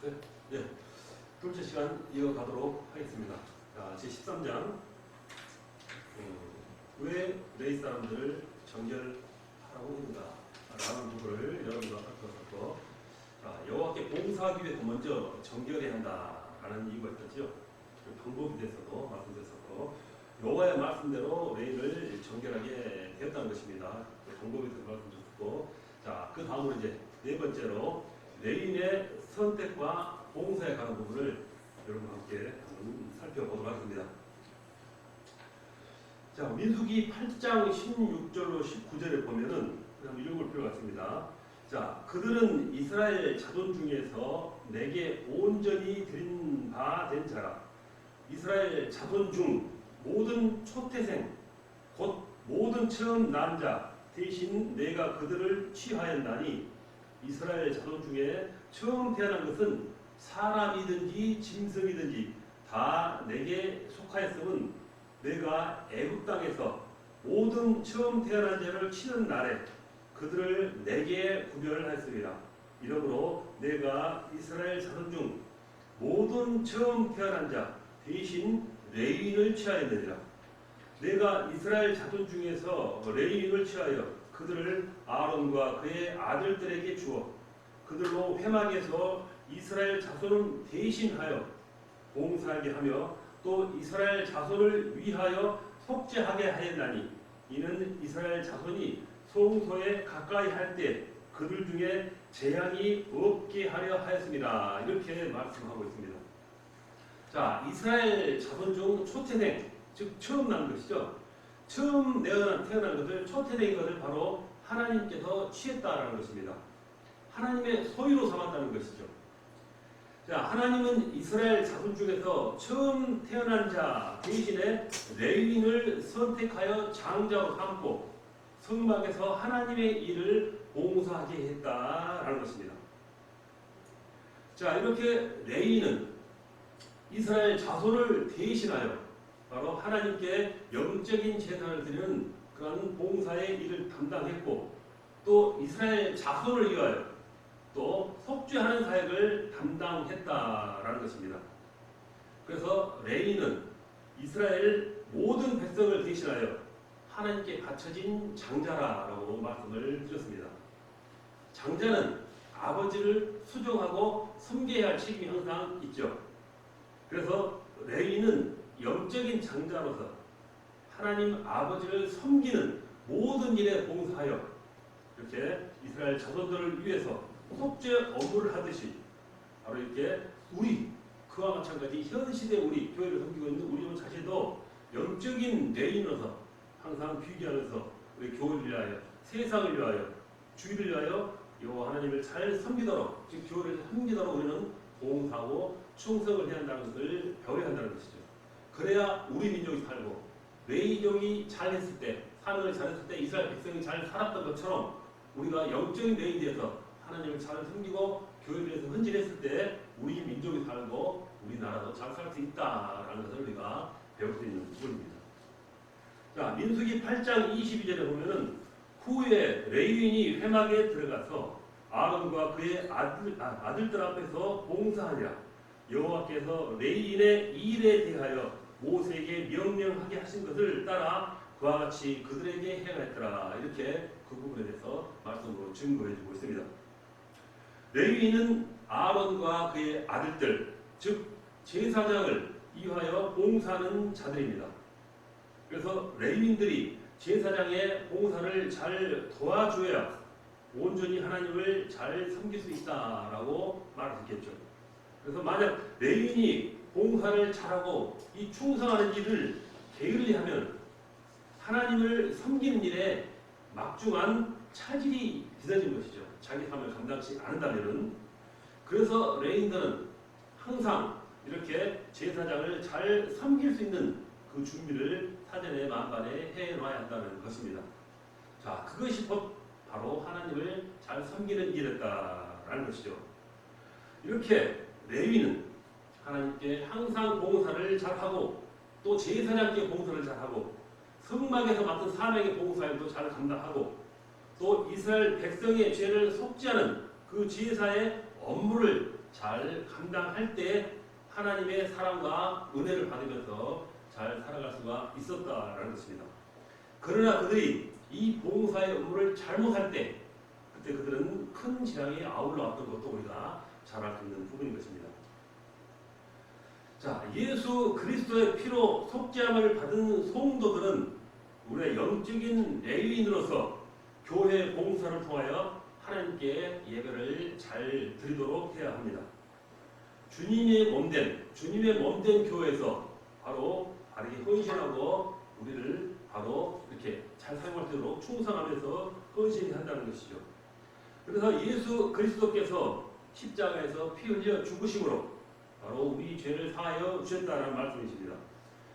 네, 네. 둘째 시간 이어가도록 하겠습니다. 자, 제13장 왜 레위 사람들을 정결하라고 했는가 라는 부분을 여러분과 살펴봤고, 여호와께 봉사하기 위해서 먼저 정결해야 한다라는 이유가 있었죠. 그 방법에 대해서도 말씀드렸었고, 여호와의 말씀대로 레위를 정결하게 되었다는 것입니다. 그 방법에 대해서 말씀드렸고, 자, 그 다음으로 이제 네 번째로 레위인의 선택과 봉사에 관한 부분을 여러분과 함께 한번 살펴보도록 하겠습니다. 자, 민수기 8장 16절로 19절에 보면은 한번 읽을 필요가 있습니다. 자, 그들은 이스라엘 자손 중에서 내게 온전히 드린 바 된 자라. 이스라엘 자손 중 모든 초태생 곧 모든 처음 난 자 대신 내가 그들을 취하였나니, 이스라엘 자손 중에 처음 태어난 것은 사람이든지 짐승이든지 다 내게 속하였음은 내가 애굽 땅에서 모든 처음 태어난 자를 치는 날에 그들을 내게 구별하였습니다. 이러므로 내가 이스라엘 자손 중 모든 처음 태어난 자 대신 레위인을 취하였느니라. 내가 이스라엘 자손 중에서 레위인을 취하여 그들을 아론과 그의 아들들에게 주어 그들로 회막에서 이스라엘 자손을 대신하여 봉사하게 하며 또 이스라엘 자손을 위하여 속죄하게 하였나니, 이는 이스라엘 자손이 성소에 가까이 할 때 그들 중에 재앙이 없게 하려 하였습니다. 이렇게 말씀하고 있습니다. 자, 이스라엘 자손 중 초태생, 즉 처음 난 것이죠. 처음 태어난 것을, 초태생인 것을 바로 하나님께서 취했다라는 것입니다. 하나님의 소유로 삼았다는 것이죠. 자, 하나님은 이스라엘 자손 중에서 처음 태어난 자 대신에 레위인을 선택하여 장자로 삼고 성막에서 하나님의 일을 봉사하게 했다라는 것입니다. 자, 이렇게 레위인은 이스라엘 자손을 대신하여 바로 하나님께 영적인 제사를 드리는 그런 봉사의 일을 담당했고, 또 이스라엘 자손을 위하여 또 속죄하는 사역을 담당했다라는 것입니다. 그래서 레위는 이스라엘 모든 백성을 대신하여 하나님께 바쳐진 장자라고 말씀을 드렸습니다. 장자는 아버지를 수종하고 섬겨야 할 책임이 항상 있죠. 그래서 레위는 영적인 장자로서 하나님 아버지를 섬기는 모든 일에 봉사하여 이렇게 이스라엘 자손들을 위해서 속죄 업무를 하듯이 바로 이렇게 우리, 그와 마찬가지 현 시대 우리 교회를 섬기고 있는 우리 자신도 영적인 레위인으로서 항상 귀기하면서 우리 교회를 위하여, 세상을 위하여, 주의를 위하여 여호와 하나님을 잘 섬기도록, 즉 교회를 섬기도록 우리는 봉사하고 충성을 해야 한다는 것을 배워야 한다는 것이죠. 그래야 우리 민족이 살고, 레위족이 잘했을 때, 사명을 잘했을 때 이스라엘 백성이 잘 살았던 것처럼 우리가 영적인 레위인이 되어서 하나님을 잘 섬기고 교회를 위해서 헌신했을 때 우리 민족이 살고 우리나라도 잘 살 수 있다라는 것을 우리가 배울 수 있는 부분입니다. 자, 민수기 8장 22절에 보면은 후에 레위인이 회막에 들어가서 아론과 그의 아들들 앞에서 봉사하니라. 여호와께서 레위인의 일에 대하여 모세에게 명령하게 하신 것을 따라 그와 같이 그들에게 행하였더라. 이렇게 그 부분에 대해서 말씀으로 증거해주고 있습니다. 레위인은 아론과 그의 아들들, 즉 제사장을 위하여 봉사하는 자들입니다. 그래서 레위인들이 제사장의 봉사를 잘 도와줘야 온전히 하나님을 잘 섬길 수 있다라고 말했겠죠. 그래서 만약 레위인이 봉사를 잘하고 이 충성하는 일을 게을리하면 하나님을 섬기는 일에 막중한 차질이 빚어진 것이죠. 자기 삶을 감당치 않는다면은. 그래서 레위인들은 항상 이렇게 제사장을 잘 섬길 수 있는 그 준비를 사전에 만반에 해놔야 한다는 것입니다. 자, 그것이 바로 하나님을 잘 섬기는 일이었다라는 것이죠. 이렇게 레위는 하나님께 항상 봉사를 잘하고 또 제사장께 봉사를 잘하고 성막에서 맡은 사명의 봉사일도 잘 감당하고 또 이스라엘 백성의 죄를 속죄하는 그 제사의 업무를 잘 감당할 때 하나님의 사랑과 은혜를 받으면서 잘 살아갈 수가 있었다라는 것입니다. 그러나 그들이 이 봉사의 업무를 잘못할 때 그때 그들은 큰 재앙이 아울러왔던 것도 우리가 잘 알 수 있는 부분인 것입니다. 자, 예수 그리스도의 피로 속죄함을 받은 성도들은 우리의 영적인 레위인으로서 교회 봉사를 통하여 하나님께 예배를 잘 드리도록 해야 합니다. 주님의 몸된 교회에서 바로 바르게 헌신하고 우리를 바로 이렇게 잘 사용할 수 있도록 충성하면서 헌신이 한다는 것이죠. 그래서 예수 그리스도께서 십자가에서 피 흘려 죽으심으로 바로 우리 죄를 사하여 주셨다는 말씀이십니다.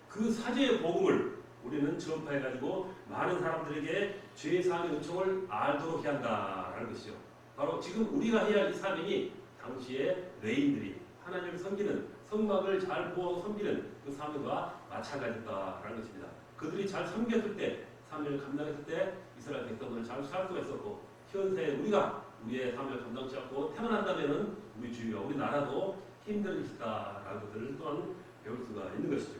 그 사죄의 복음을 우리는 전파해가지고 많은 사람들에게 죄 사함의 은총을 알도록 해야 한다는 것이죠. 바로 지금 우리가 해야 할 이 사명이 당시에 레인들이 하나님을 섬기는 성막을 잘 보고 섬기는 그 사명과 마찬가지다라는 것입니다. 그들이 잘 섬겼을 때, 사명을 감당했을 때 이스라엘 백성들은 잘 살 수가 있었고 현세 우리가 우리의 사명을 감당치 않고 태어난다면은 우리 주위와 우리 나라도 힘들으시다라는 것을 또한 배울 수가 있는 것이죠.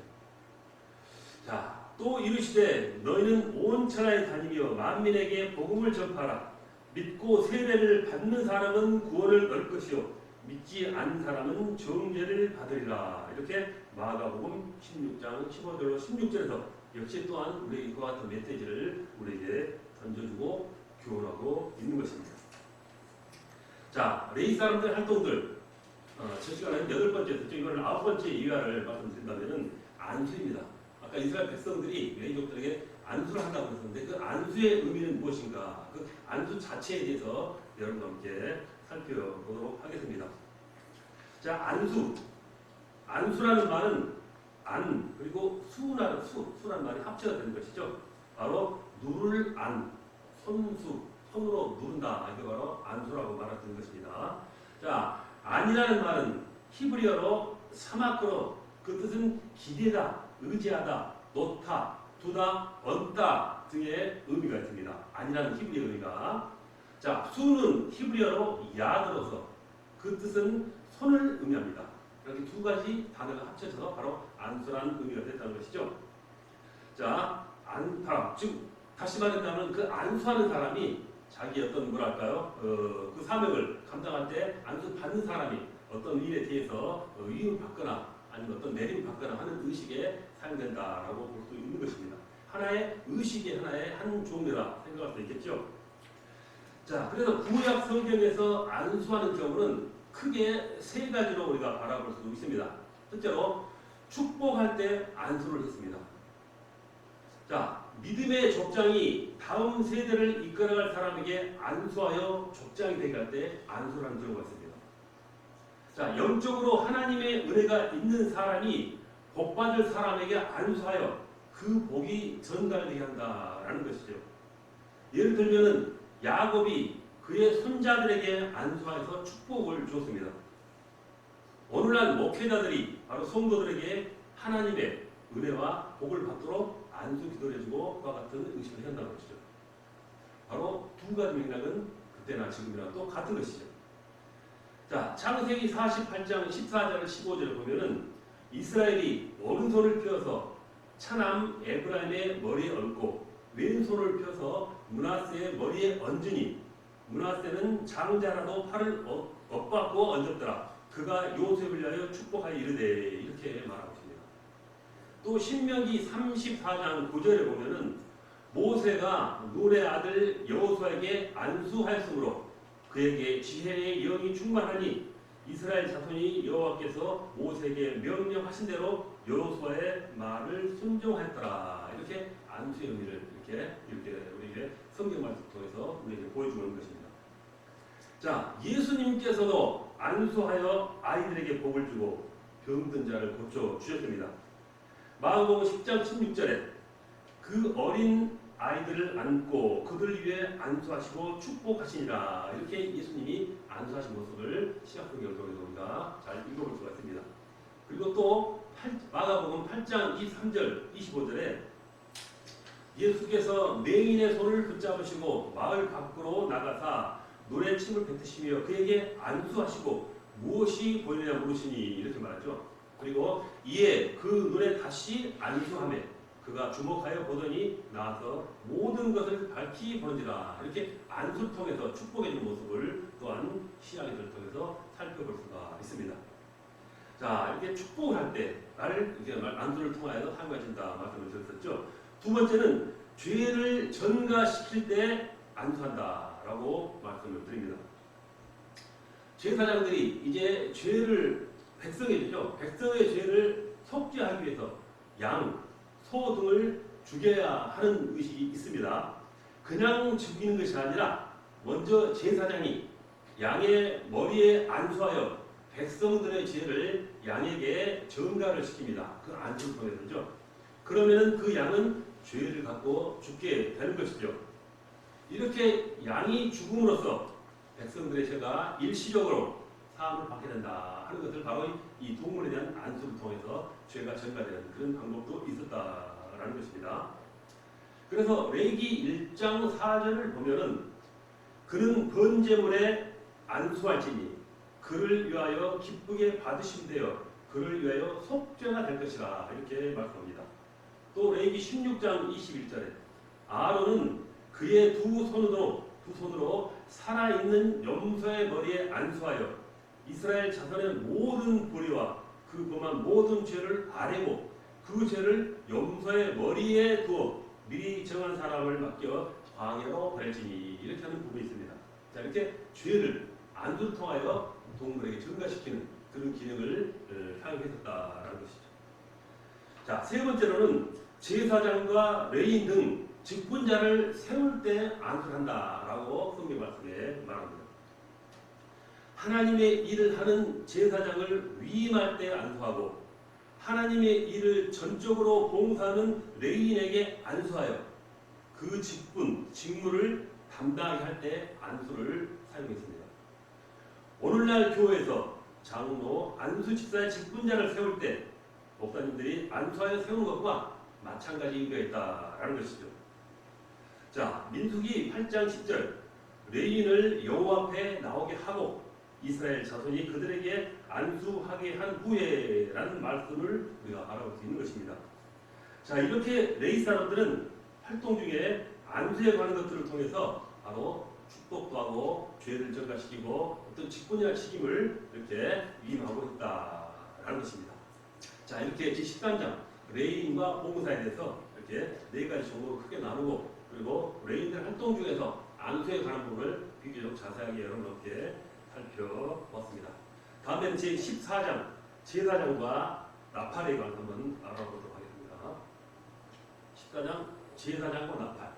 자, 또 이르시되 너희는 온 천하에 다니며 만민에게 복음을 전파하라. 믿고 세례를 받는 사람은 구원을 얻을 것이요 믿지 않는 사람은 정죄를 받으리라. 이렇게 마가복음 16장 15절로 16절에서 역시 또한 우리에게 이와 같은 메시지를 우리에게 던져주고 교훈하고 있는 것입니다. 자, 레위 사람들의 활동들 첫 시간에는 8번째, 이거는 9번째 이하를 말씀드린다면 안수입니다. 아까 이스라엘 백성들이 레위족들에게 안수를 한다고 했었는데 그 안수의 의미는 무엇인가? 그 안수 자체에 대해서 여러분과 함께 살펴보도록 하겠습니다. 자, 안수라는 말은 안 그리고 수라는 말이 합쳐가 되는 것이죠. 바로 누를 손으로 누른다. 이게 바로 안수라고 말하는 것입니다. 자, 안이라는 말은 히브리어로 사마크로 그 뜻은 기대다, 의지하다, 놓다, 두다, 얹다 등의 의미가 있습니다. 안이라는 히브리어 의미가. 자, 수는 히브리어로 야드로서 그 뜻은 손을 의미합니다. 이렇게 두 가지 단어가 합쳐져서 바로 안수라는 의미가 됐다는 것이죠. 자, 즉 다시 말한다면 그 안수하는 사람이 자기 어떤 그 사명을 감당할 때 안수 받는 사람이 어떤 일에 대해서 위임을 받거나 아니면 어떤 내림을 받거나 하는 의식에 사용된다라고 볼 수 있는 것입니다. 하나의 의식의 하나의 한 종류라 생각할 수 있겠죠. 자, 그래서 구약 성경에서 안수하는 경우는 크게 세 가지로 우리가 바라볼 수 있습니다. 첫째로 축복할 때 안수를 했습니다. 자, 믿음의 족장이 다음 세대를 이끌어갈 사람에게 안수하여 족장이 되게 할 때 안수를 하는 경우가 있습니다. 자, 영적으로 하나님의 은혜가 있는 사람이 복받을 사람에게 안수하여 그 복이 전달되게 한다라는 것이죠. 예를 들면은 야곱이 그의 손자들에게 안수하여서 축복을 줬습니다. 오늘날 목회자들이 바로 성도들에게 하나님의 은혜와 복을 받도록 안수 기도를 해주고 그와 같은 의식을 한다는 것이죠. 바로 두 가지 맥락은 그때나 지금이나 또 같은 것이죠. 자, 창세기 48장 14절 15절을 보면은 이스라엘이 오른손을 펴서 차남 에브라임의 머리에 얹고 왼손을 펴서 므낫세의 머리에 얹으니 므낫세는 장자라도 팔을 엇받고 얹었더라. 그가 요셉을 위하여 축복하여 이르되 이렇게 말하고 있습니다. 또 신명기 34장 9절에 보면은 모세가 눈의 아들 여호수아에게 안수하였으므로 그에게 지혜의 영이 충만하니 이스라엘 자손이 여호와께서 모세에게 명령하신 대로 여호수아의 말을 순종하였더라. 이렇게 안수의 의미를 이렇게 우리에게 성경 말씀 통해서 우리에게 보여주는 것입니다. 자, 예수님께서도 안수하여 아이들에게 복을 주고 병든 자를 고쳐 주셨습니다. 마가복음 10장 16절에 그 어린 아이들을 안고 그들 위해 안수하시고 축복하시니라. 이렇게 예수님이 안수하신 모습을 신약성경을 통해서 우리가 잘 읽어볼 수가 있습니다. 그리고 또 마가복음 8장 23절 25절에 예수께서 맹인의 손을 붙잡으시고 마을 밖으로 나가사 노래침을 뱉으시며 그에게 안수하시고 무엇이 보이느냐 물으시니 이렇게 말하죠. 그리고 이에 그 눈에 다시 안수하매 그가 주목하여 보더니 나와서 모든 것을 밝히 보는지라. 이렇게 안수를 통해서 축복해 주는 모습을 또한 신앙인들을 통해서 살펴볼 수가 있습니다. 자, 이렇게 축복을 할 때 나를 이렇게 안수를 통하여 사용하신다 말씀을 드렸었죠. 두 번째는 죄를 전가시킬 때 안수한다라고 말씀을 드립니다. 제사장들이 이제 죄를 백성이죠. 백성의 죄를 속죄하기 위해서 양, 소 등을 죽여야 하는 의식이 있습니다. 그냥 죽이는 것이 아니라 먼저 제사장이 양의 머리에 안수하여 백성들의 죄를 양에게 전가를 시킵니다. 그 안수를 통해서죠. 그러면 그 양은 죄를 갖고 죽게 되는 것이죠. 이렇게 양이 죽음으로써 백성들의 죄가 일시적으로 사함을 받게 된다 하는 것을 바로 이 동물에 대한 안수를 통해서 죄가 전가되는 그런 방법도 있었다라는 것입니다. 그래서 레위기 1장 4절을 보면은 그는 번제물에 안수할지니 그를 위하여 기쁘게 받으심되어 그를 위하여 속죄가 될 것이라 이렇게 말씀합니다. 또 레위기 16장 21절에 아론은 그의 두 손으로 살아있는 염소의 머리에 안수하여 이스라엘 자손의 모든 불의와 그 범한 모든 죄를 아뢰고 그 죄를 염소의 머리에 두어 미리 정한 사람을 맡겨 광야로 보낼지니 이렇게 하는 부분이 있습니다. 자, 이렇게 죄를 안수를 통하여 동물에게 전가시키는 그런 기능을 사용했었다라는 것이죠. 자, 세 번째로는 제사장과 레위인 등 직분자를 세울 때 안수를 한다라고 성경 말씀에 말합니다. 하나님의 일을 하는 제사장을 위임할 때 안수하고 하나님의 일을 전적으로 봉사하는 레위인에게 안수하여 그 직무를 담당하게 할 때 안수를 사용했습니다. 오늘날 교회에서 장로, 안수 집사의 직분자를 세울 때 목사님들이 안수하여 세우는 것과 마찬가지 의미가 있다라는 것이죠. 자, 민수기 8장 10절 레위인을 여호와 앞에 나오게 하고 이스라엘 자손이 그들에게 안수하게 한 후에라는 말씀을 우리가 알아볼 수 있는 것입니다. 자, 이렇게 레위 사람들은 활동 중에 안수에 관한 것들을 통해서 바로 축복도 하고 죄를 전가시키고 어떤 직분이나 책임을 이렇게 위임하고 있다라는 것입니다. 자, 이렇게 제13장 레위인과 봉사에 대해서 이렇게 네 가지 종목으로 크게 나누고 그리고 레위인들 활동 중에서 안수에 관한 부분을 비교적 자세하게 여러분께 살펴보았습니다. 다음에는 제14장 제사장과 나팔에 관해서 한번 알아보도록 하겠습니다. 14장 제사장과 나팔.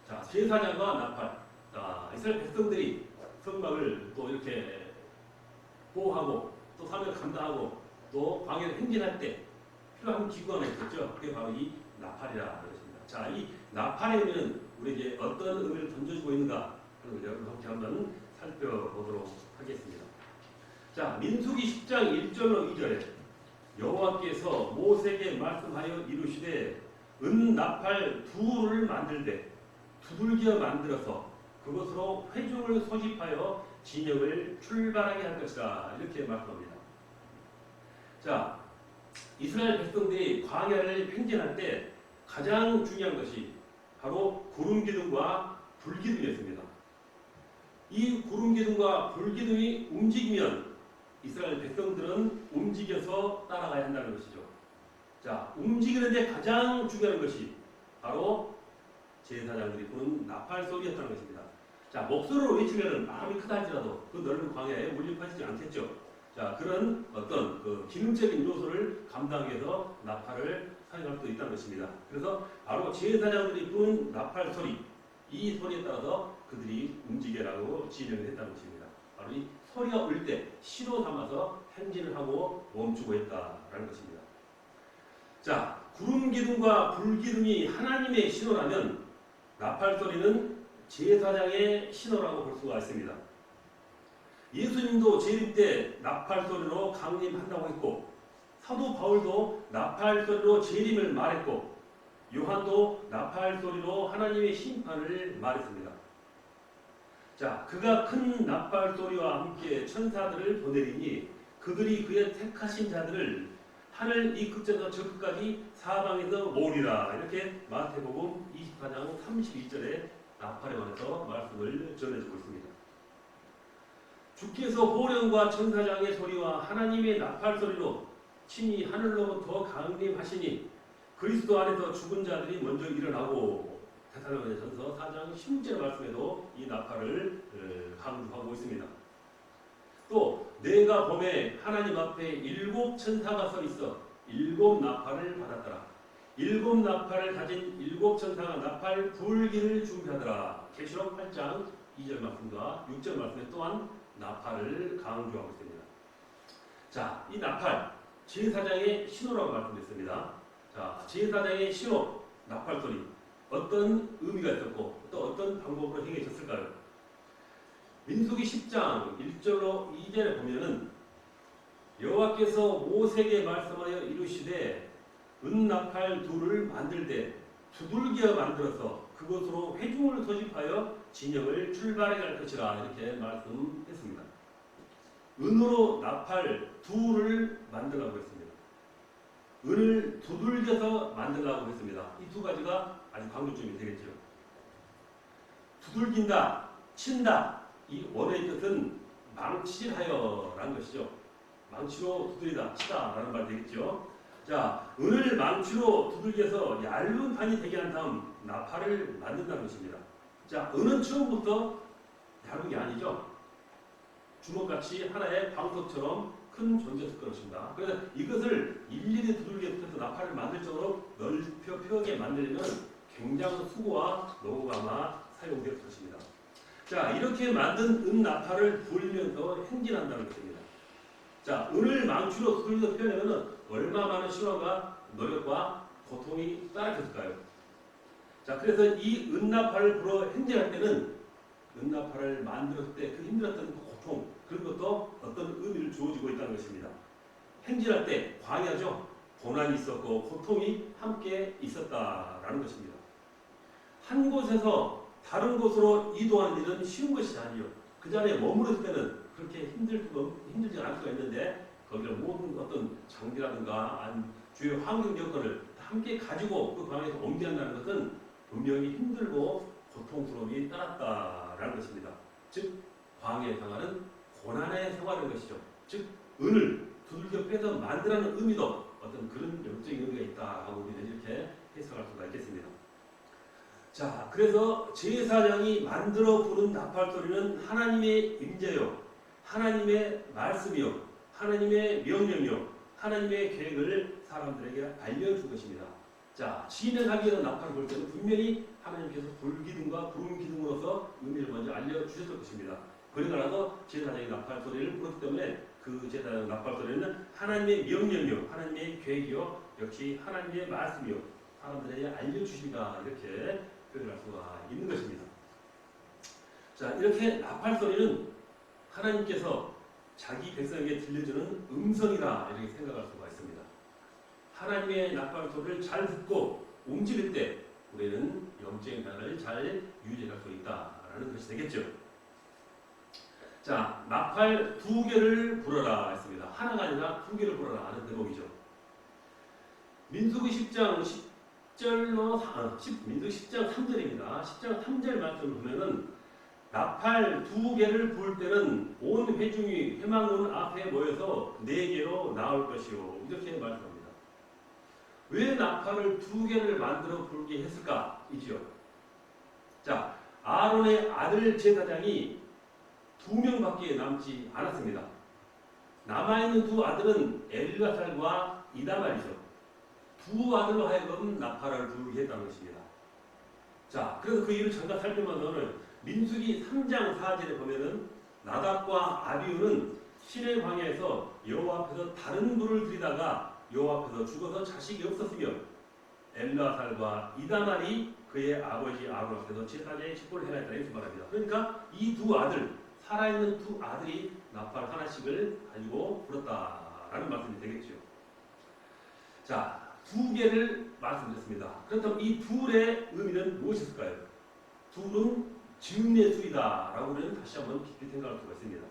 자, 제사장과 나팔. 자, 이스라엘 백성들이 성막을 또 이렇게 보호하고 또 사명을 감당하고 또 광야를 행진할 때 필요한 기구가 하나 있었죠. 그게 바로 이 나팔이라는 것입니다. 자, 이 나팔에는 우리에게 어떤 의미를 던져주고 있는가 하는 걸 여러분과 함께 한번 살펴보도록 하겠습니다. 자, 민수기 10장 1절로 2절에 여호와께서 모세에게 말씀하여 이르시되 은 나팔 둘을 만들되 두들겨 만들어서 그것으로 회중을 소집하여 진영을 출발하게 할 것이다 이렇게 말씀합니다. 자, 이스라엘 백성들이 광야를 행진할 때 가장 중요한 것이 바로 구름 기둥과 불 기둥이었습니다. 이 구름 기둥과 불 기둥이 움직이면 이스라엘 백성들은 움직여서 따라가야 한다는 것이죠. 자, 움직이는데 가장 중요한 것이 바로 제사장들이 부는 나팔 소리였다는 것입니다. 자, 목소리로 외치면 마음이 크다 할지라도 그 넓은 광야에 물리퍼지지 않겠죠. 자, 그런 어떤 그 기능적인 요소를 감당하기 위해서 나팔을 사용할 수도 있다는 것입니다. 그래서 바로 제사장들이 부는 나팔 소리, 이 소리에 따라서 그들이 움직여라고 지령을 했다는 것입니다. 바로 이 소리가 울 때 신호 삼아서 행진을 하고 멈추고 했다라는 것입니다. 자, 구름 기둥과 불 기둥이 하나님의 신호라면 나팔 소리는 제사장의 신호라고 볼 수가 있습니다. 예수님도 재림 때 나팔 소리로 강림한다고 했고 사도 바울도 나팔 소리로 재림을 말했고 요한도 나팔 소리로 하나님의 심판을 말했습니다. 자, 그가 큰 나팔 소리와 함께 천사들을 보내리니 그들이 그의 택하신 자들을 하늘 이 끝에서 저 끝까지 사방에서 모으리라. 이렇게 마태복음 24장 32절에 나팔에 관해서 말씀을 전해주고 있습니다. 주께서 호령과 천사장의 소리와 하나님의 나팔 소리로 친히 하늘로부터 강림하시니 그리스도 안에서 죽은 자들이 먼저 일어나고, 데살로니가전서 4장 16절 말씀에도 이 나팔을 강조하고 있습니다. 또 내가 봄에 하나님 앞에 7 천사가 서 있어 7 나팔을 받았더라. 7 나팔을 가진 7 천사가 나팔 불기를 준비하더라. 계시록 8장 2절 말씀과 6절 말씀에 또한 나팔을 강조하고 있습니다. 자, 이 나팔 제사장의 신호라고 말씀드렸습니다. 자, 제사장의 신호, 나팔 소리, 어떤 의미가 있었고 또 어떤 방법으로 행해졌을까요? 민수기 10장 1절로 2절에 보면은 여호와께서 모세에게 말씀하여 이르시되 은나팔 둘을 만들되 두들겨 만들어서 그것으로 회중을 소집하여 진영을 출발하게 할 것이라. 이렇게 말씀했습니다. 은으로 나팔 둘을 만들라고 했습니다. 은을 두들겨서 만들라고 했습니다. 이 두 가지가 아주 강조점이 되겠죠. 두들긴다, 친다. 이 원어의 뜻은 망치하여라는 것이죠. 망치로 두들이다, 치다 라는 말이 되겠죠. 자, 은을 망치로 두들겨서 얇은 판이 되게 한 다음 나팔을 만든다는 것입니다. 자, 은은 처음부터 얇은 게 아니죠. 주먹같이 하나의 방석처럼 큰 존재였을 것입니다. 그래서 이것을 일일이 두들겨서 나팔을 만들 정도로 넓혀 펴게 만들려면 굉장한 수고와 노고가 아마 사용되었을 것입니다. 자, 이렇게 만든 은 나팔을 불면서 행진한다는 것입니다. 자, 은을 망치로 두들겨서 펴내면 얼마 많은 시간과 노력과 고통이 따랐을까요? 자, 그래서 이 은나팔을 불어 행진할 때는 은나팔을 만들었을 때 그 힘들었던 그 고통, 그런 것도 어떤 의미를 주어지고 있다는 것입니다. 행진할 때 광야죠. 고난이 있었고 고통이 함께 있었다라는 것입니다. 한 곳에서 다른 곳으로 이동하는 일은 쉬운 것이 아니요. 그 자리에 머무를 때는 그렇게 힘들지 않을 수가 있는데 거기를 모든 어떤 장비라든가 주요 환경 여건을 함께 가지고 그 광야에서 옮겨간다는 것은 분명히 힘들고 고통스러움이 따랐다라는 것입니다. 즉 광야에 당하는 고난의 생활인 것이죠. 즉 은을 두들겨 빼서 만들라는 의미도 어떤 그런 영적인 의미가 있다라고 우리는 이렇게 해석할 수가 있겠습니다. 자, 그래서 제사장이 만들어 부른 나팔 소리는 하나님의 임재요, 하나님의 말씀이요, 하나님의 명령이요, 하나님의 계획을 사람들에게 알려준 것입니다. 자, 진행하기 위해서 나팔을 불 때는 분명히 하나님께서 불기둥과 구름기둥으로서 의미를 먼저 알려주셨을 것입니다. 그러나라도 제사장이 나팔 소리를 불었기 때문에 그 제사장 나팔 소리는 하나님의 명령이요, 하나님의 계획이요, 역시 하나님의 말씀이요, 사람들에게 알려주시니까 이렇게 표현할 수가 있는 것입니다. 자, 이렇게 나팔 소리는 하나님께서 자기 백성에게 들려주는 음성이라 이렇게 생각할 수가 있습니다. 하나님의 나팔 소리를 잘 듣고 움직일 때 우리는 영적인 단을 잘 유지할 수 있다라는 것이 되겠죠. 자, 나팔 2개를 불어라 했습니다. 하나가 아니라 2개를 불어라 하는 대목이죠. 민수기 10장 10절로 민수기 10장 3절입니다. 10장 3절 말씀을 보면은 나팔 2개를 불 때는 온 회중이 회망문 앞에 모여서 4개로 나올 것이요, 이렇게 말씀합니다. 왜 나팔을 2개를 만들어 불게 했을까? 이지요. 자, 아론의 아들 제사장이 2명밖에 남지 않았습니다. 남아있는 2 아들은 엘르아살과 이다말이죠. 2 아들로 하여금 나팔을 불게 했다는 것입니다. 자, 그래서 그 일을 잠깐 살펴보면 민수기 3장 4절에 보면은 나답과 아비후는 시내 광야에서 여호와 앞에서 다른 불을 들이다가 여호와 앞에서 죽어서 자식이 없었으며 엘르아살과 이다말이 그의 아버지 아론 앞에서 제사장의 직분을 행하였다 이렇게 말합니다. 그러니까 이 2 아들, 살아있는 2 아들이 나팔 하나씩을 가지고 불었다라는 말씀이 되겠죠. 자, 2개를 말씀드렸습니다. 그렇다면 이 둘의 의미는 무엇일까요? 둘은 증례 수이다라고 우리는 다시 한번 깊이 생각할 수가 있습니다.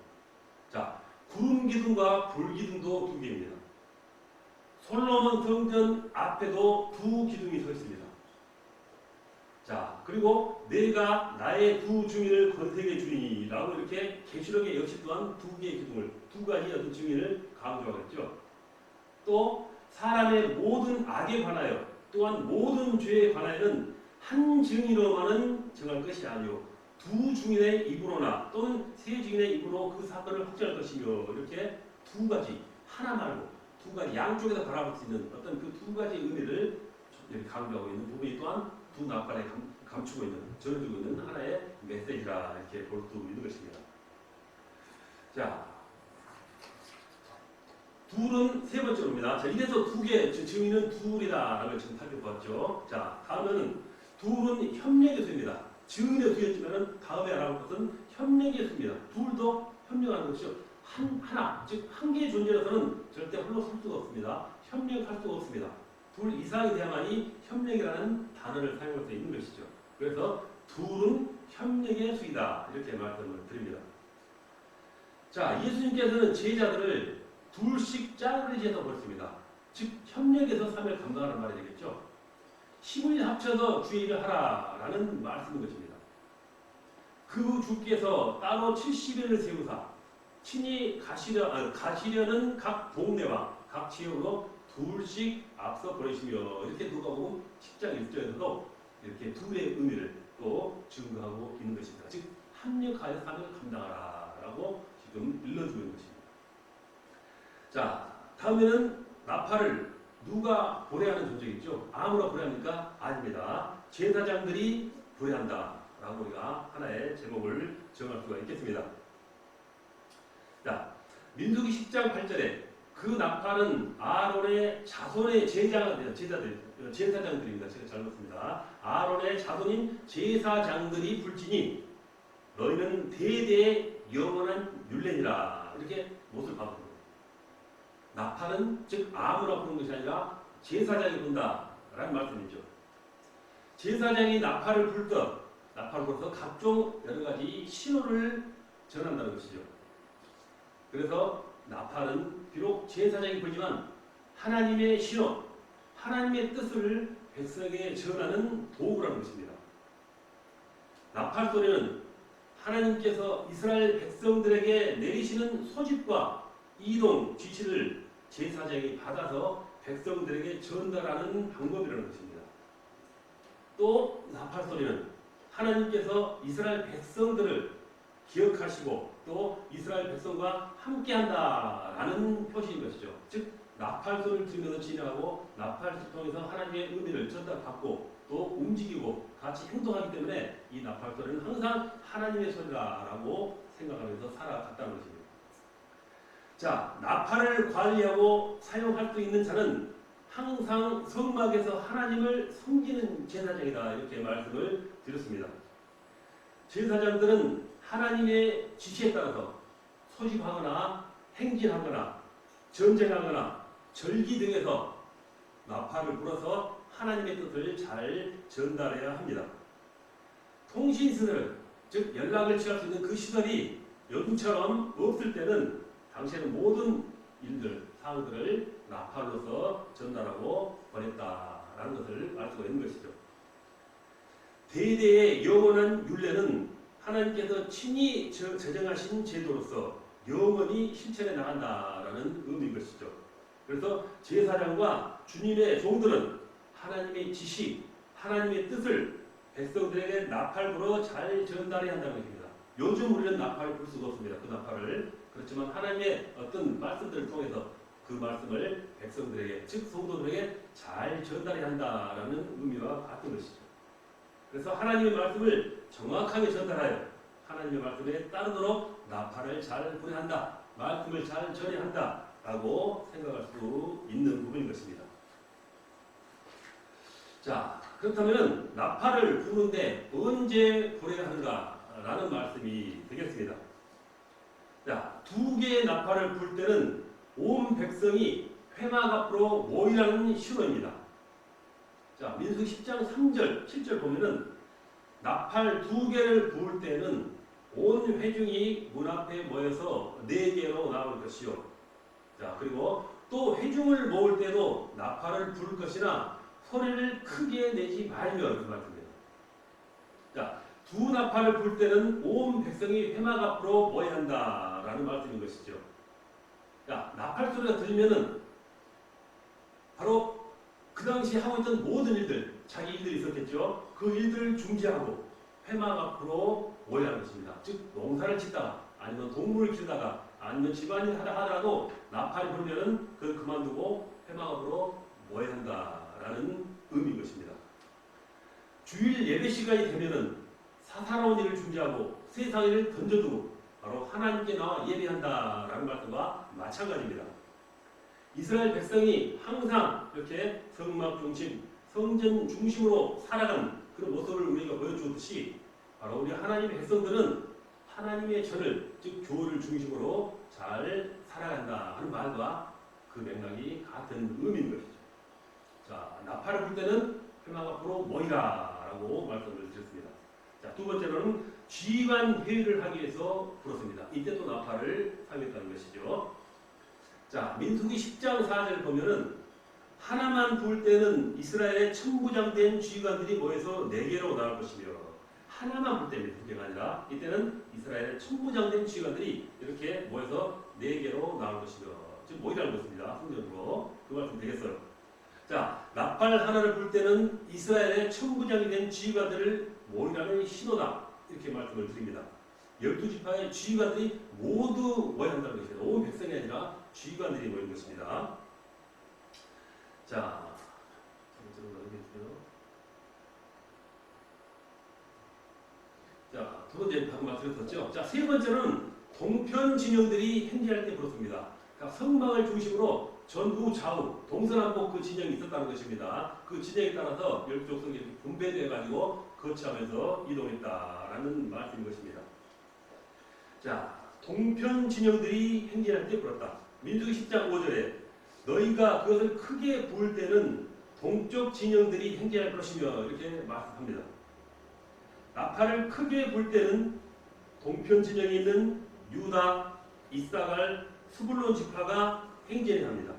자, 구름 기둥과 불 기둥도 두 개입니다. 솔로몬 성전 앞에도 두 기둥이 서 있습니다. 자, 그리고 내가 나의 두 증인을 건색해 주니라고 이렇게 계시록에 역시 또한 두 개의 기둥을, 두 가지 어떤 증인을 강조하고 있죠. 또 사람의 모든 악에 관하여 또한 모든 죄에 관하여는 한 증인으로만은 정할 것이 아니요 두 증인의 입으로나 또는 세 증인의 입으로 그 사건을 확정할 것이며 이렇게 두 가지, 하나 말고 두 가지 양쪽에서 바라볼 수 있는 어떤 그 두 가지 의미를 이렇게 강조하고 있는 부분이 또한 두 나팔에 감추고 있는, 전해주고 있는 하나의 메시지라 이렇게 볼 수 있는 것입니다. 자, 둘은 세 번째로입니다. 자, 이래서 두 개, 증인은 둘이다라는 걸 지금 살펴보았죠. 자, 다음은 둘은 협력의 수입니다. 증인의 수였지만은 다음에 알아볼 것은 협력의 수입니다. 둘도 협력하는 것이죠. 하나, 즉 한 개의 존재로서는 절대 홀로 설 수가 없습니다. 협력할 수가 없습니다. 둘 이상이 돼야만이 협력이라는 단어를 사용할 수 있는 것이죠. 그래서 둘은 협력의 수이다 이렇게 말씀을 드립니다. 자, 예수님께서는 제자들을 둘씩 짜르리지에서 보냈습니다. 즉 협력해서 삶을 감당하는 말이 되겠죠. 힘을 합쳐서 주의 일을 하라라는 말씀인 것입니다. 그 주께서 따로 70일을 세우사 친히 가시려는 각 동네와 각 지역으로 둘씩 앞서 보내시며 이렇게 누가복음 10장 1절에서도 이렇게 둘의 의미를 또 증거하고 있는 것입니다. 즉 합력하여 삶을 감당하라라고 지금 일러주고 있는 것입니다. 자, 다음에는 나팔을 누가 보내하는 존재가 있죠? 아무나 보내합니까? 아닙니다. 제사장들이 보내한다라고 우리가 하나의 제목을 정할 수가 있겠습니다. 자, 민수기 10장 8절에 그 나팔은 아론의 자손의 제사장들입니다. 제가 잘못했습니다. 아론의 자손인 제사장들이 불지니 너희는 대대의 영원한 율례니라 이렇게 못을 박았습니다. 나팔은 즉 아무나 부는 것이 아니라 제사장이 분다라는 말씀이죠. 제사장이 나팔을 불듯 나팔을 불어서 각종 여러 가지 신호를 전한다는 것이죠. 그래서 나팔은 비록 제사장이 불지만 하나님의 신호, 하나님의 뜻을 백성에게 전하는 도구라는 것입니다. 나팔 소리는 하나님께서 이스라엘 백성들에게 내리시는 소집과 이동 지시를 제사장이 받아서 백성들에게 전달하는 방법이라는 것입니다. 또 나팔 소리는 하나님께서 이스라엘 백성들을 기억하시고 또 이스라엘 백성과 함께한다라는 표시인 것이죠. 즉 나팔 소리를 들으면서 진행하고 나팔 소리를 통해서 하나님의 의미를 전달받고 또 움직이고 같이 행동하기 때문에 이 나팔 소리는 항상 하나님의 소리라고 생각하면서 살아갔다는 것입니다. 자, 나팔을 관리하고 사용할 수 있는 자는 항상 성막에서 하나님을 섬기는 제사장이다 이렇게 말씀을 드렸습니다. 제사장들은 하나님의 지시에 따라서 소집하거나 행진하거나 전쟁하거나 절기 등에서 나팔을 불어서 하나님의 뜻을 잘 전달해야 합니다. 통신시설, 즉 연락을 취할 수 있는 그 시설이 요즘처럼 없을 때는 당시에는 모든 일들, 사항들을 나팔로서 전달하고 보냈다라는 것을 알 수가 있는 것이죠. 대대의 영원한 율례는 하나님께서 친히 제정하신 제도로서 영원히 실천해 나간다라는 의미인 것이죠. 그래서 제사장과 주님의 종들은 하나님의 지시, 하나님의 뜻을 백성들에게 나팔부로 잘 전달해야 한다는 것입니다. 요즘 우리는 나팔을 불 수가 없습니다. 그 나팔을. 그렇지만 하나님의 어떤 말씀들을 통해서 그 말씀을 백성들에게, 즉 성도들에게 잘 전달해야 한다라는 의미와 같은 것이죠. 그래서 하나님의 말씀을 정확하게 전달하여 하나님의 말씀에 따르도록 나팔을 잘 불어야 한다, 말씀을 잘 전해야 한다라고 생각할 수 있는 부분인 것입니다. 자, 그렇다면 나팔을 부는데 언제 불어야 하는가라는 말씀이 되겠습니다. 자, 두 개의 나팔을 불 때는 온 백성이 회막 앞으로 모이라는 신호입니다. 자, 민수기 10장 3절, 7절 보면은 나팔 2개를 부을 때는 온 회중이 문 앞에 모여서 4개로 나올 것이요. 자, 그리고 또 회중을 모을 때도 나팔을 부를 것이나 소리를 크게 내지 말며 이렇게 말씀드립니다. 자, 2나팔을 불 때는 온 백성이 회막 앞으로 모여야 한다라는 말씀인 것이죠. 자, 나팔 소리가 들리면은 바로 그 당시 하고 있던 모든 일들, 자기 일들이 있었겠죠. 그 일들을 중지하고 회막 앞으로 모여야 하는 것입니다. 즉 농사를 짓다가 아니면 동물을 키우다가 아니면 집안일 하다 하더라도 나팔이 불면은 그걸 그만두고 회막 앞으로 모여야 한다라는 의미인 것입니다. 주일 예배 시간이 되면은 사사로운 일을 중지하고 세상 일을 던져두고 바로 하나님께 나와 예배한다라는 말씀과 마찬가지입니다. 이스라엘 백성이 항상 이렇게 성막 중심, 성전 중심으로 살아가는 그런 모습을 우리가 보여주듯이 바로 우리 하나님의 백성들은 하나님의 전을, 즉 교회를 중심으로 잘 살아간다 하는 말과 그 맥락이 같은 의미인 것이죠. 자, 나팔을 불 때는 회막 앞으로 모이라라고 말씀을 드렸습니다. 자, 두 번째로는 지휘관 회의를 하기 위해서 불었습니다. 이때 또 나팔을 사용했다는 것이죠. 자, 민수기 10장 4절을 보면은 하나만 부을 때는 이스라엘의 천부장된 지휘관들이 모여서 4개로 나올 것이며 하나만 부을 때는 2개가 아니라 이때는 이스라엘의 천부장된 지휘관들이 이렇게 모여서 4개로 나올 것이며 지금 모이라는 것입니다. 성전으로 그 말씀 되겠어요. 자, 나팔 하나를 불 때는 이스라엘의 천부장이 된 지휘관들을 모이라는 신호다 이렇게 말씀을 드립니다. 12지파의 지휘관들이 모두 모여야 한다는 것입니다. 온 백성이 아니라 지휘관들이 모인 것입니다. 자, 자, 두 번째 방금 말씀드렸죠. 자, 세 번째는 동편 진영들이 행진할 때 그렇습니다. 그러니까 성막을 중심으로 전후 좌우 동서남북 그 진영이 있었다는 것입니다. 그 진영에 따라서 12족속이 이렇게 분배되어 가지고 거치하면서 이동했다라는 말씀인 것입니다. 자, 동편 진영들이 행진할 때 그렇다. 민수기 10장 5절에 너희가 그것을 크게 부을 때는 동쪽 진영들이 행진할 것이며 이렇게 말씀합니다. 나팔을 크게 불 때는 동편 진영에 있는 유다, 이사갈, 스불론 지파가 행진을 합니다.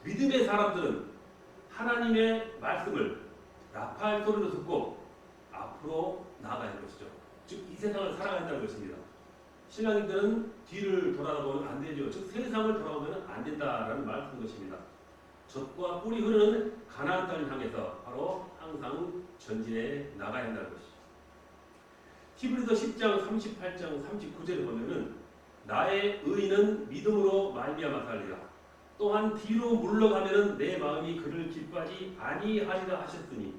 믿음의 사람들은 하나님의 말씀을 나팔 소리로 듣고 앞으로 나아가야 하는 것이죠. 즉 이 세상을 살아간다는 것입니다. 신앙인들은 뒤를 돌아보면 안 되죠. 즉 세상을 돌아보면 안 된다라는 말씀인 것입니다. 젖과 꿀이 흐르는 가나안 땅을 향해서 바로 항상 전진해 나가야 한다는 것이죠. 히브리서 10장 38장 39절에 보면은 나의 의인은 믿음으로 말미암아 살리라. 또한 뒤로 물러가면은 내 마음이 그를 기뻐하지 아니하리라 하셨으니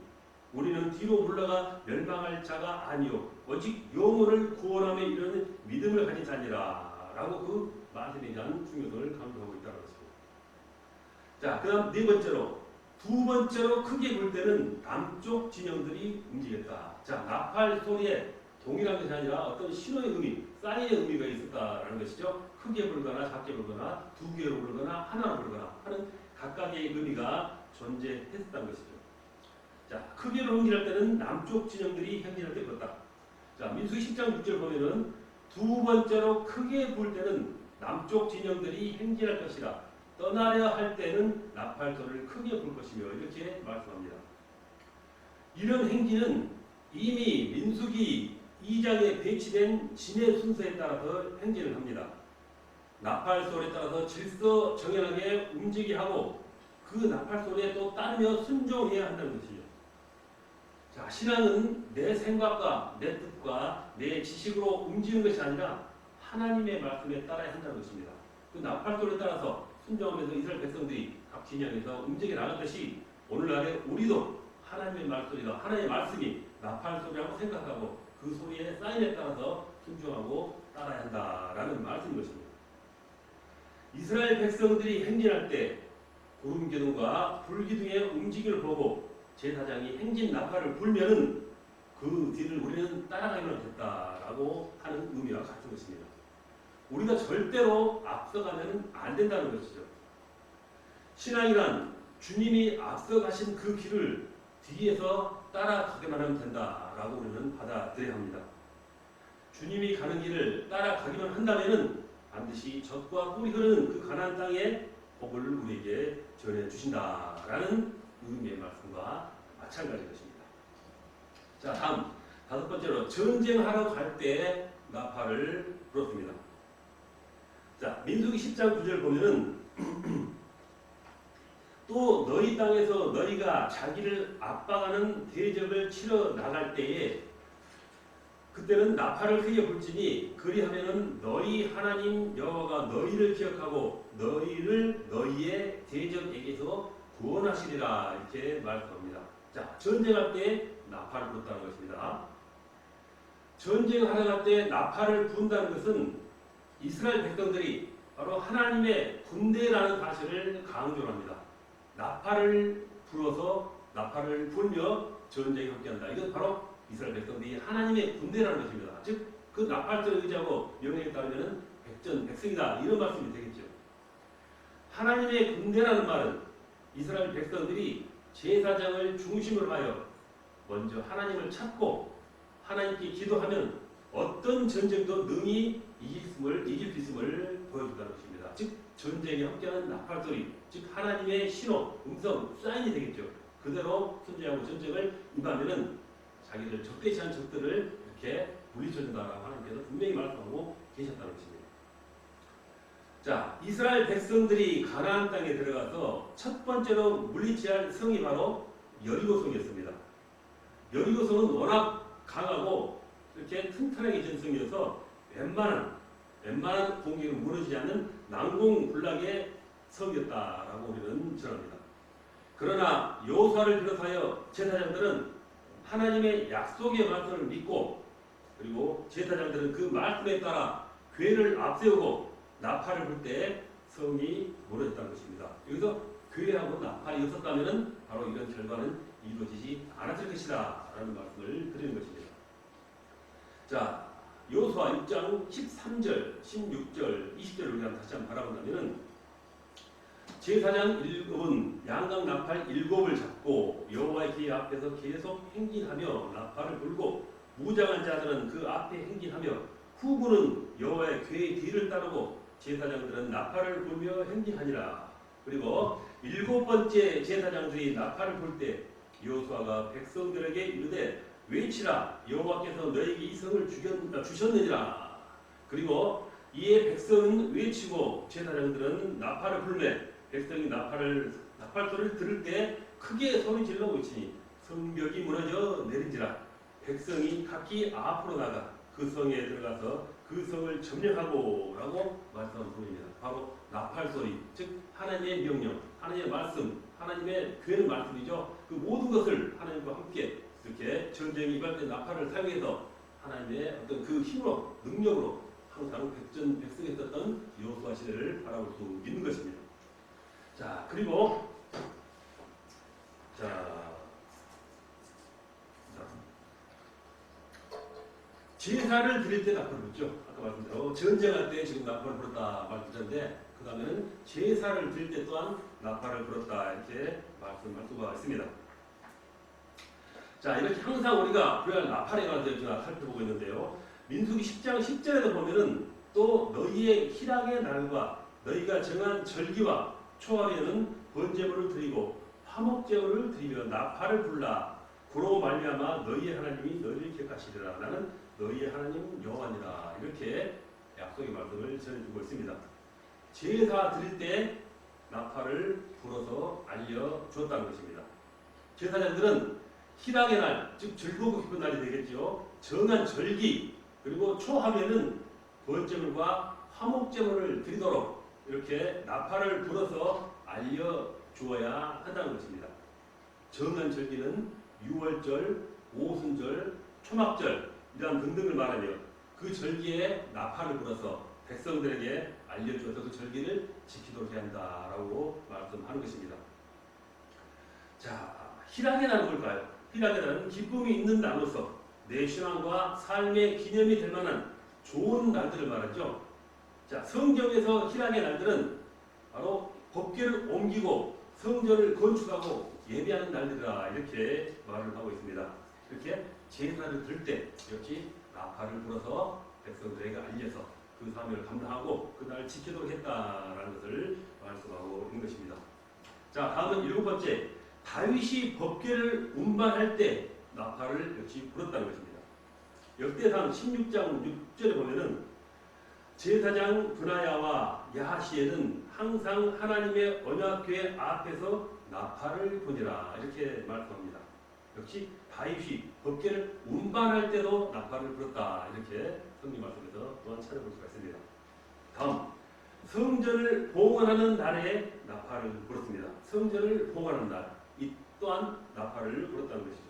우리는 뒤로 물러가 멸망할 자가 아니요 오직 영혼을 구원함에 이르는 믿음을 가진 자니라 라고 그 말씀에 대한 중요성을 강조하고 있다는 것입니다. 자, 그 다음 네 번째로 두 번째로 크게 불 때는 남쪽 진영들이 움직였다. 자, 나팔 소리에 동일한 것이 아니라 어떤 신호의 의미, 사인의 의미가 있었다라는 것이죠. 크게 불거나 작게 불거나 2개로 불거나 하나로 불거나 하는 각각의 의미가 존재했었다는 것이죠. 자, 크게로 행진할 때는 남쪽 진영들이 행진할 때 그렇다. 자, 민수기 10장 6절 보면은 두 번째로 크게 불 때는 남쪽 진영들이 행진할 것이라 떠나려 할 때는 나팔소리를 크게 불 것이며 이렇게 말씀합니다. 이런 행진은 이미 민수기 2장에 배치된 진의 순서에 따라서 행진을 합니다. 나팔소리에 따라서 질서 정연하게 움직이게 하고 그 나팔소리에 또 따르며 순종해야 한다는 것이죠. 자, 신앙은 내 생각과 내 뜻과 내 지식으로 움직이는 것이 아니라 하나님의 말씀에 따라야 한다는 것입니다. 그 나팔소리에 따라서 순종하면서 이스라엘 백성들이 각 진영에서 움직여 나갔듯이 오늘날에 우리도 하나님의 말소리가 하나님의 말씀이 나팔소리라고 생각하고 그 소리의 사인에 따라서 순종하고 따라야 한다라는 말씀인 것입니다. 이스라엘 백성들이 행진할 때 구름기둥과 불기둥의 움직임을 보고 제사장이 행진 나팔을 불면은 그 뒤를 우리는 따라가기만 했다라고 하는 의미와 같은 것입니다. 우리가 절대로 앞서가면 안 된다는 것이죠. 신앙이란 주님이 앞서가신 그 길을 뒤에서 따라가기만 하면 된다라고 우리는 받아들여야 합니다. 주님이 가는 길을 따라가기만 한다면은 반드시 젖과 꿀이 흐르는 그 가나안 땅의 복을 우리에게 전해 주신다라는 의미의 말씀과 마찬가지 것입니다. 자, 다음 다섯 번째로 전쟁하러 갈 때 나팔을 불었습니다. 자, 민수기 10장 9절 보면은 또 너희 땅에서 너희가 자기를 압박하는 대적을 치러 나갈 때에 그때는 나팔을 크게 불지니 그리하면은 너희 하나님 여호와가 너희를 기억하고 너희를 너희의 대적에게서 구원하시리라 이렇게 말씀합니다. 자, 전쟁할 때 나팔을 불었다는 것입니다. 전쟁하러 갈 때 나팔을 부은다는 것은 이스라엘 백성들이 바로 하나님의 군대라는 사실을 강조합니다. 나팔을 불어서 나팔을 불며 전쟁에 함께한다. 이건 바로 이스라엘 백성들이 하나님의 군대라는 것입니다. 즉, 그 나팔들을 의지하고 명령에 따르면 백성이다. 이런 말씀이 되겠죠. 하나님의 군대라는 말은 이스라엘 백성들이 제사장을 중심으로 하여 먼저 하나님을 찾고 하나님께 기도하면 어떤 전쟁도 능히 이길 수 있음을 보여준다는 것입니다. 즉, 전쟁에 함께하는 나팔소리, 즉 하나님의 신호, 음성, 사인이 되겠죠. 그대로 순종하고 전쟁을 임하면은 자기들 적대시한 적들을 이렇게 물리쳐준다라고 하나님께서 분명히 말씀하고 계셨다는 것입니다. 자, 이스라엘 백성들이 가나안 땅에 들어가서 첫 번째로 물리쳐야 할 성이 바로 여리고성이었습니다. 여리고성은 워낙 강하고 이렇게 튼튼하게 진 성이어서 웬만한 공격은 무너지지 않는 난공불락의 성이었다라고 우리는 전합니다. 그러나 여호수아를 비롯하여 제사장들은 하나님의 약속의 말씀을 믿고 그리고 제사장들은 그 말씀에 따라 괴를 앞세우고 나팔을 불 때 성이 무너졌다는 것입니다. 여기서 괴하고 나팔이 없었다면 바로 이런 결과는 이루어지지 않았을 것이다 라는 말씀을 드리는 것입니다. 자, 여호수아 6장 13절, 16절, 20절을 우리가 다시 한번 바라본다면 제사장 7은 양각 나팔 7을 잡고 여호와의 궤 앞에서 계속 행진하며 나팔을 불고 무장한 자들은 그 앞에 행진하며 후군은 여호와의 궤의 뒤를 따르고 제사장들은 나팔을 불며 행진하니라. 그리고 7번째 제사장들이 나팔을 불 때 여호수아가 백성들에게 이르되 외치라 여호와께서 너에게 이 성을 주셨느니라. 그리고 이에 백성은 외치고 제사장들은 나팔을 불매 백성이 나팔소리를 들을 때 크게 소리질러 외치니 성벽이 무너져 내린지라. 백성이 각기 앞으로 나가 그 성에 들어가서 그 성을 점령하고 라고 말씀한 부분입니다. 바로 나팔소리, 즉 하나님의 명령, 하나님의 말씀, 하나님의 괴는 말씀이죠. 그 모든 것을 하나님과 함께 이렇게 전쟁에 임할 때 나팔을 사용해서 하나님의 어떤 그 힘으로 능력으로 항상 백성에 있었던 여호수아 시대를 바라볼 수 있는 것입니다. 자, 그리고 제사를 드릴 때 나팔을 불죠. 아까 말씀대로 전쟁할 때 지금 나팔을 불었다 말씀드렸는데 그 다음에는 제사를 드릴 때 또한 나팔을 불었다 이렇게 말씀할 수가 있습니다. 자, 이렇게 항상 우리가 불어야 할 나팔에 관해서 제가 살펴보고 있는데요. 민수기 10장 10절에도 보면은 또 너희의 희락의 날과 너희가 정한 절기와 초하에는 번제물을 드리고 화목제물을 드리며 나팔을 불라. 그로 말미암아 너희의 하나님이 너희를 기억하시리라. 나는 너희의 하나님 여호와니라. 이렇게 약속의 말씀을 전해주고 있습니다. 제사 드릴 때 나팔을 불어서 알려주었다는 것입니다. 제사장들은 희락의 날, 즉 즐거우고 기쁜 날이 되겠죠. 정한 절기 그리고 초하면은 번제물과 화목제물을 드리도록 이렇게 나팔을 불어서 알려주어야 한다는 것입니다. 정한 절기는 유월절, 오순절, 초막절 이러한 등등을 말하며 그 절기에 나팔을 불어서 백성들에게 알려주어서 그 절기를 지키도록 해야 한다라고 말씀하는 것입니다. 자, 희락의 날은 뭘까요? 희락의 날은 기쁨이 있는 날로서 내 신앙과 삶의 기념이 될 만한 좋은 날들을 말하죠. 자, 성경에서 희락의 날들은 바로 법궤를 옮기고 성전을 건축하고 예배하는 날들이라 이렇게 말을 하고 있습니다. 이렇게 제사를 드릴 때 역시 나팔을 불어서 백성들에게 알려서 그 사명을 감당하고 그날 지키도록 했다라는 것을 말씀하고 있는 것입니다. 자, 다음은 7번째, 다윗이 법궤를 운반할 때 나팔을 역시 불었다는 것입니다. 역대상 16장 6절에 보면은 제사장 브나야와 야하시엘은 항상 하나님의 언약궤 앞에서 나팔을 부니라 이렇게 말씀합니다. 역시 다윗이 법궤를 운반할 때도 나팔을 불었다 이렇게 성경 말씀에서 또한 찾아볼 수가 있습니다. 다음, 성전을 봉헌하는 날에 나팔을 불었습니다. 성전을 봉헌하는 날, 이 또한 나팔을 불었다는 것이죠.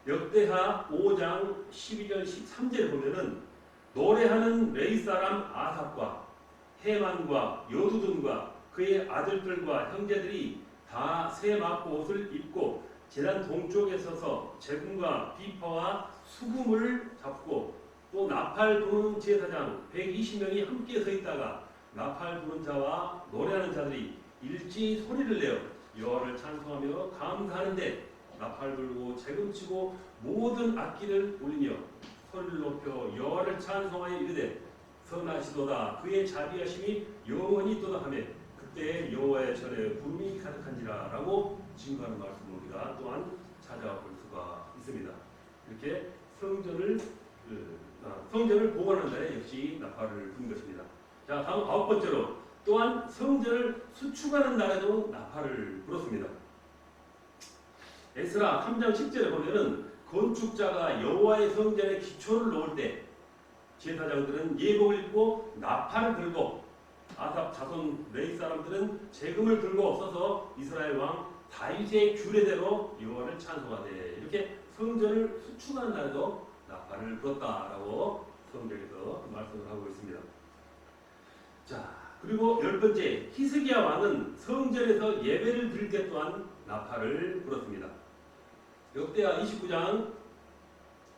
역대하 5장 12절 13절에 보면은 노래하는 레위 사람 아삽과 헤만과 여두둔과 그의 아들들과 형제들이 다 새 막옷을 입고 제단 동쪽에 서서 재금과 비파와 수금을 잡고 또 나팔 부는 제사장 120명이 함께 서 있다가 나팔 부는 자와 노래하는 자들이 일제히 소리를 내어 여호와를 찬송하며 감사하는데 나팔 불고 재금치고 모든 악기를 울리며 소리를 높여 여호와를 찬송하여 이르되 선하시도다 그의 자비하심이 영원히 있도다 하며 그때 여호와의 전에 구름이 가득한지라 라고 증거하는 말씀을 우리가 또한 찾아볼 수가 있습니다. 이렇게 성전을 봉헌하는 날에 역시 나팔을 부는 것입니다. 자, 다음 9번째로 또한 성전을 수축하는 날에도 나팔을 불었습니다. 에스라 3장 10절에 보면은 건축자가 여호와의 성전에 기초를 놓을 때 제사장들은 예복을 입고 나팔을 들고 아삽 자손 레위 사람들은 재금을 들고 서서 이스라엘 왕 다윗의 규례대로 여호와를 찬송하되 이렇게 성전을 수축하는 날에도 나팔을 불었다라고 성경에서 말씀을 하고 있습니다. 자, 그리고 10번째, 히스기야 왕은 성전에서 예배를 드릴 때 또한 나팔을 불었습니다. 역대하 29장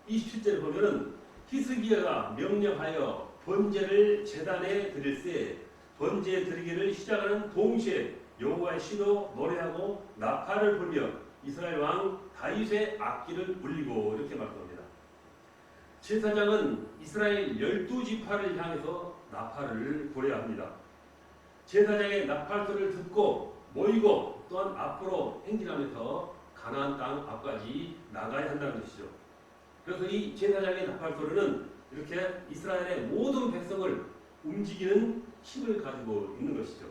27절에 보면은 히스기야가 명령하여 번제를 제단에 드릴세 번제 드리기를 시작하는 동시에 여호와의 시로 노래하고 나팔을 불며 이스라엘 왕 다윗의 악기를 울리고 이렇게 말합니다. 제사장은 이스라엘 12지파를 향해서 나팔을 불어야 합니다. 제사장의 나팔소리를 듣고 모이고 또한 앞으로 행진하면서 가나안 땅 앞까지 나가야 한다는 것이죠. 그래서 이 제사장의 나팔소리는 이렇게 이스라엘의 모든 백성을 움직이는 힘을 가지고 있는 것이죠.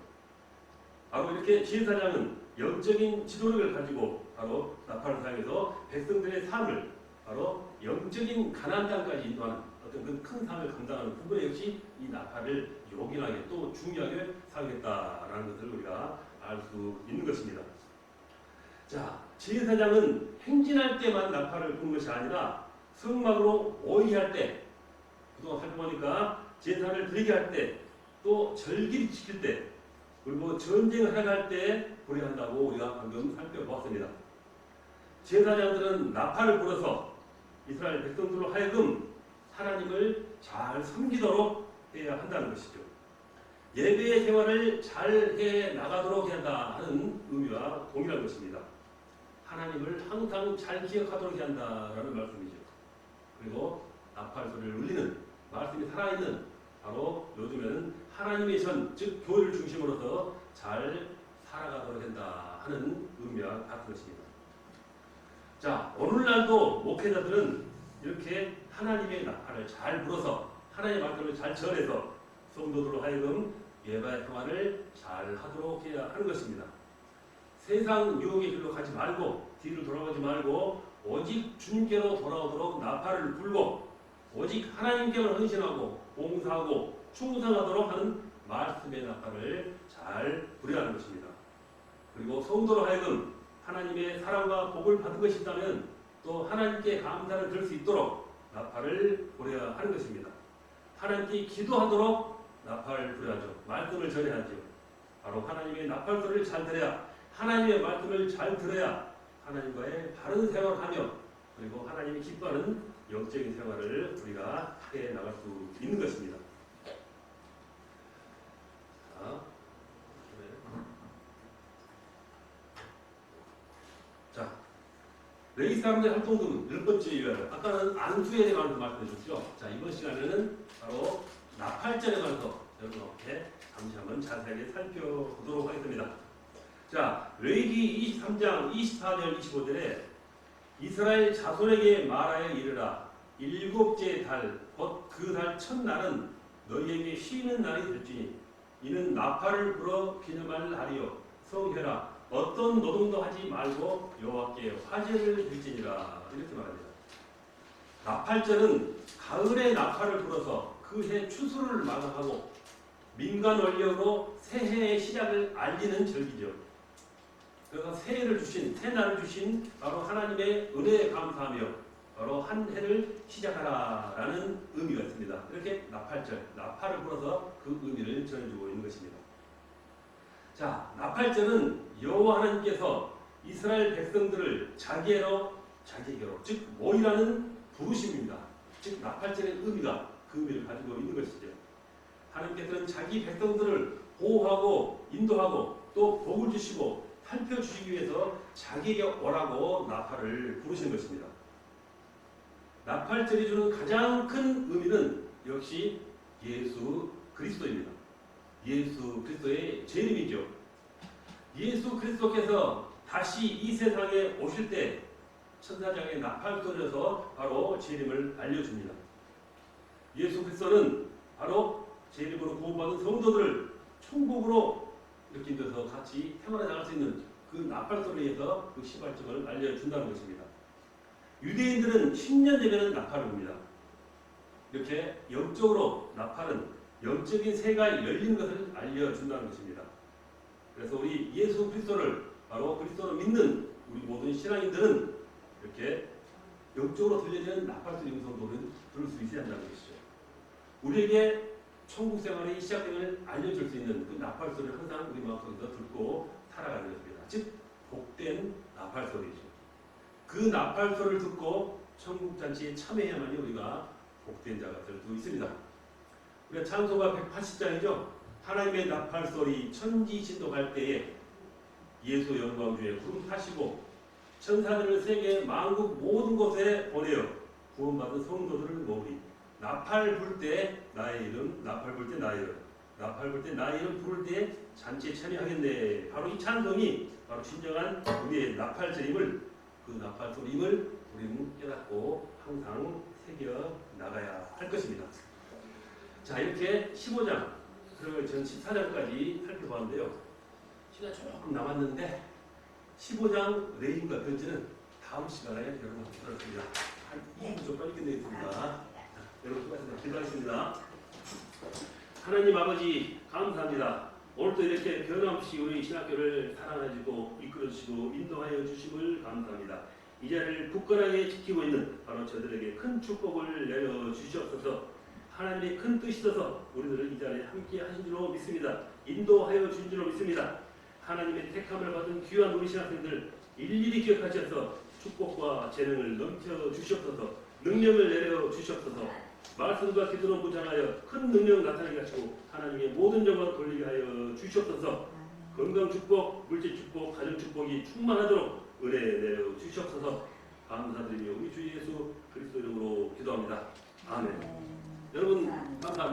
바로 이렇게 제사장은 영적인 지도력을 가지고 바로 나팔을 사용해서 백성들의 삶을 바로 영적인 가나안 땅까지 인도하는 어떤 그 큰 삶을 감당하는 그거 역시 이 나팔을 요긴하게 또 중요하게 사용했다라는 것을 우리가 알 수 있는 것입니다. 자, 제사장은 행진할 때만 나팔을 부는 것이 아니라 성막으로 모이할 때, 그동안 살펴보니까 제사를 드리게 할 때, 또 절기를 지킬 때, 그리고 전쟁을 해갈 때 불어야 한다고 우리가 방금 살펴보았습니다. 제사장들은 나팔을 불어서 이스라엘 백성들로 하여금 하나님을 잘 섬기도록 해야 한다는 것이죠. 예배의 생활을 잘 해 나가도록 해야 한다 하는 의미와 동일한 것입니다. 하나님을 항상 잘 기억하도록 해야 한다라는 말씀이죠. 그리고 나팔 소리를 울리는 말씀이 살아있는 바로 요즘에는 하나님의 전, 즉 교회를 중심으로서 잘 살아가도록 한다 하는 의미와 같은 것입니다. 자, 오늘날도 목회자들은 이렇게 하나님의 나팔을 잘 불어서 하나님의 말씀을 잘 전해서 성도들로 하여금 예배의 평안을 잘 하도록 해야 하는 것입니다. 세상 유혹의 길로 가지 말고 뒤를 돌아가지 말고 오직 주님께로 돌아오도록 나팔을 불고 오직 하나님께만 헌신하고 봉사하고 충성하도록 하는 말씀의 나팔을 잘 부려야 하는 것입니다. 그리고 성도로 하여금 하나님의 사랑과 복을 받은 것이 있다면 또 하나님께 감사를 드릴 수 있도록 나팔을 부려야 하는 것입니다. 하나님께 기도하도록 나팔을 부려야죠. 말씀을 전해야죠. 바로 하나님의 나팔소리를 잘 들어야 하나님의 말씀을 잘 들어야 하나님과의 바른 생활을 하며 그리고 하나님이 기뻐하는 영적인 생활을 우리가 해 나갈 수 있는 것입니다. 자, 레위 사람들의 활동도 열 번째 요약. 아까는 안수에 대해서 말씀해 주셨죠. 자, 이번 시간에는 바로 나팔절에 관해서 여러분께 잠시 한번 자세하게 살펴보도록 하겠습니다. 자, 레위기 23장 24절 25절에 이스라엘 자손에게 말하여 이르라. 일곱째 달 곧 그 달 첫날은 너희에게 쉬는 날이 될지니 이는 나팔을 불어 기념할 날이요 성회라. 어떤 노동도 하지 말고 여호와께 화제를 드릴지니라. 이렇게 말합니다. 나팔절은 가을에 나팔을 불어서 그 해 추수를 마감하고 민간 원력으로 새해의 시작을 알리는 절기죠. 그래서 새해를 주신, 새날을 주신 바로 하나님의 은혜에 감사하며 바로 한 해를 시작하라라는 의미가 있습니다. 이렇게 나팔절, 나팔을 불어서 그 의미를 전해주고 있는 것입니다. 자, 나팔절은 여호와 하나님께서 이스라엘 백성들을 자기에게로, 즉 모이라는 부르심입니다. 즉 나팔절의 의미가 그 의미를 가지고 있는 것이죠. 하나님께서는 자기 백성들을 보호하고 인도하고 또 복을 주시고 살펴주시기 위해서 자기에게 오라고 나팔을 부르시는 것입니다. 나팔절이 주는 가장 큰 의미는 역시 예수 그리스도입니다. 예수 그리스도의 재림이죠. 예수 그리스도께서 다시 이 세상에 오실 때 천사장의 나팔 소리에서 바로 재림을 알려줍니다. 예수 그리스도는 바로 재림으로 구원받은 성도들을 천국으로 이렇게 인도해서 같이 태어나 나갈 수 있는 그 나팔 소리에서 그 시발점을 알려준다는 것입니다. 유대인들은 10년 되면 나팔을 붑니다. 이렇게 영적으로 나팔은 영적인 새가 열리는 것을 알려준다는 것입니다. 그래서 우리 예수 그리스도를 바로 그리스도를 믿는 우리 모든 신앙인들은 이렇게 영적으로 들려지는 나팔 소리 음성도 들을 수 있어야 한다는 것이죠. 우리에게 천국 생활의 시작됨을 알려줄 수 있는 그 나팔 소리를 항상 우리 마음속에서 듣고 살아가는 것입니다. 즉 복된 나팔 소리죠. 그 나팔 소리를 듣고 천국 잔치에 참여해야만이 우리가 복된 자가 될 수 있습니다. 우리가 찬송가 180장이죠. 하나님의 나팔 소리 천지 진동할 때에 예수 영광 주에 구름 타시고 천사들을 세계 만국 모든 곳에 보내어 구원받은 성도들을 모으리. 나팔 불 때 나의 이름, 나팔 불 때 나의 이름, 나팔 불 때 나의 이름 부를 때 잔치에 참여하겠네. 바로 이 찬송이 바로 진정한 우리의 나팔절임을, 그 나팔 소리임을 우리는 깨닫고 항상 새겨 나가야 할 것입니다. 자, 이렇게 15장 그리고 전 14장까지 살펴봤는데요. 시간 조금 남았는데 15장 레위기가 편지는 다음 시간에 여러분 들었습니다. 한 2분 좀 빨리 끝내겠습니다. 여러분 수고하셨습니다. 기도하겠습니다. 하나님 아버지 감사합니다. 오늘도 이렇게 변함없이 우리 신학교를 사랑해주고 이끌어주시고 인도하여 주심을 감사합니다. 이 자리를 굳건하게 지키고 있는 바로 저들에게 큰 축복을 내려주시옵소서. 하나님의 큰 뜻이 있어서 우리들을 이 자리에 함께 하신 줄로 믿습니다. 인도하여 주신 줄로 믿습니다. 하나님의 택함을 받은 귀한 우리 신학생들 일일이 기억하셔서 축복과 재능을 넘쳐주시옵소서. 능력을 내려주시옵소서. 말씀과 기도로 무장하여 큰 능력 나타나게 하시고 하나님의 모든 영광 돌리게 하여 주시옵소서. 건강 축복, 물질 축복, 가정 축복이 충만하도록 은혜 내려 주시옵소서. 감사드리며 우리 주 예수 그리스도 이름으로 기도합니다. 아멘. 여러분 감사합니다.